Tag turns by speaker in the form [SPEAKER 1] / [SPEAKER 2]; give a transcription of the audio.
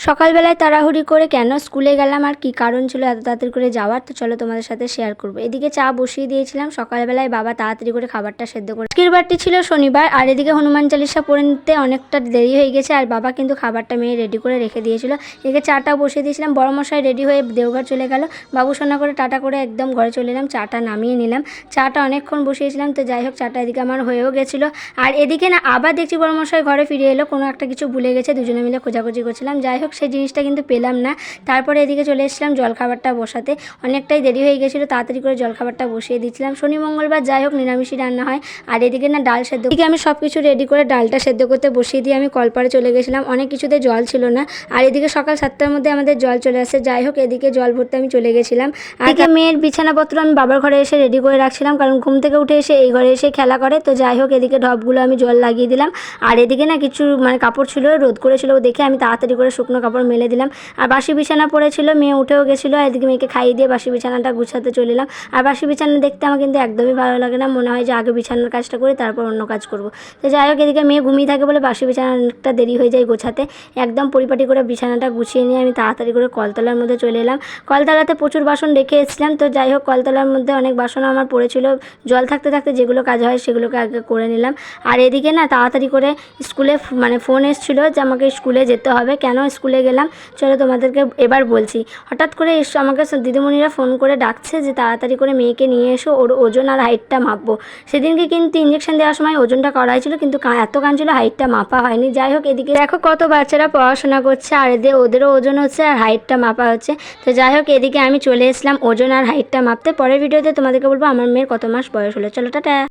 [SPEAKER 1] সকালবেলায় তাড়াহুড়ি করে কেন স্কুলে গেলাম আর কি কারণ ছিল এত তাড়াতাড়ি করে যাওয়ার, তো চলো তোমাদের সাথে শেয়ার করবো। এদিকে চা বসিয়ে দিয়েছিলাম, সকালবেলায় বাবা তাড়াতাড়ি করে খাবারটা সেদ্ধ করে, আজকের বারটি ছিল শনিবার, আর এদিকে হনুমান চালিশা পড়তে অনেকটা দেরি হয়ে গেছে, আর বাবা কিন্তু খাবারটা মেয়ে রেডি করে রেখে দিয়েছিল। এদিকে চাটা বসিয়ে দিয়েছিলাম, বড় মশাই রেডি হয়ে দেওঘর চলে গেল, বাবু সোনা করে টাটা করে একদম ঘরে চলে এলাম, চাটা নামিয়ে নিলাম। চাটা অনেকক্ষণ বসিয়েছিলাম, তো যাই হোক চাটা এদিকে আমার হয়েও গেছিলো। আর এদিকে না আবার দেখছি বড় মশাই ঘরে ফিরে এলো, কোনো একটা কিছু ভুলে গেছে, দুজনে মিলে খোঁজাখুঁজি করছিলাম, যাই হোক সেই জিনিসটা কিন্তু পেলাম না। তারপরে এদিকে চলে এসেছিলাম জলখাবারটা বসাতে, অনেকটাই দেরি হয়ে গেছিলো, তাড়াতাড়ি করে জলখাবারটা বসিয়ে দিচ্ছিলাম। শনি মঙ্গলবার যাই হোক নিরামিষই রান্না হয়। আর এদিকে না ডাল সেদ্ধ, এদিকে আমি সব কিছু রেডি করে ডালটা সেদ্ধ করতে বসিয়ে দিয়ে আমি কলপাড়ে চলে গেছিলাম, অনেক কিছুতে জল ছিল না। আর এদিকে সকাল 7টার মধ্যে আমাদের জল চলে আসে, যাই হোক এদিকে জল ভরতে আমি চলে গেছিলাম। আর এদিকে মেয়ের বিছানাপত্র আমি বাবার ঘরে এসে রেডি করে রাখছিলাম, কারণ ঘুম থেকে উঠে এসে এই ঘরে এসে খেলা করে। তো যাই হোক এদিকে ঢপগুলো আমি জল লাগিয়ে দিলাম। আর এদিকে না কিছু কাপড় ছিল, রোদ করেছিল দেখে আমি তাড়াতাড়ি করে শুকনো কাপড় মেলে দিলাম। আর বাসি বিছানা পড়েছিল, মেয়ে উঠেও গেছিলো, আর এদিকে মেয়েকে খাইয়ে দিয়ে বাসি বিছানাটা গুছাতে চলে এলাম। আর বাসি বিছানা দেখতে আমার কিন্তু একদমই ভালো লাগে না, মনে হয় যে আগে বিছানার কাজটা করে তারপর অন্য কাজ করব। তো যাই হোক এদিকে মেয়ে ঘুমিয়ে থাকে বলে বাসি বিছানা অনেকটা দেরি হয়ে যায় গোছাতে। একদম পরিপাটি করে বিছানাটা গুছিয়ে নিয়ে আমি তাড়াতাড়ি করে কলতলার মধ্যে চলে এলাম। কলতলাতে প্রচুর বাসন রেখে এসেছিলাম, তো যাই হোক কলতলার মধ্যে অনেক বাসনও আমার পড়েছিল, জল থাকতে থাকতে যেগুলো কাজ হয় সেগুলোকে আগে করে নিলাম। আর এদিকে না তাড়াতাড়ি করে স্কুলে ফোন এসেছিলো যে আমাকে স্কুলে যেতে হবে। কেন স্কুলে গেলাম চলো তোমাদেরকে এবার বলছি। হঠাৎ করে আমাকে দিদিমণিরা ফোন করে ডাকছে যে তাড়াতাড়ি করে মেয়েকে নিয়ে এসো, ওর ওজন আর হাইটটা মাপবো। সেদিনকে কিন্তু ইঞ্জেকশন দেওয়ার সময় ওজনটা করা হয়েছিল, কিন্তু এত কাঁদছিল হাইটটা মাপা হয়নি। যাই হোক এদিকে দেখো কত বাচ্চারা পড়াশোনা করছে, আর ওদেরও ওজন হচ্ছে আর হাইটটা মাপা হচ্ছে। তো যাই হোক এদিকে আমি চলে এসলাম ওজন আর হাইটটা মাপতে। পরের ভিডিওতে তোমাদেরকে বলবো আমার মেয়ের কত মাস বয়স হলো। চলো টাটা।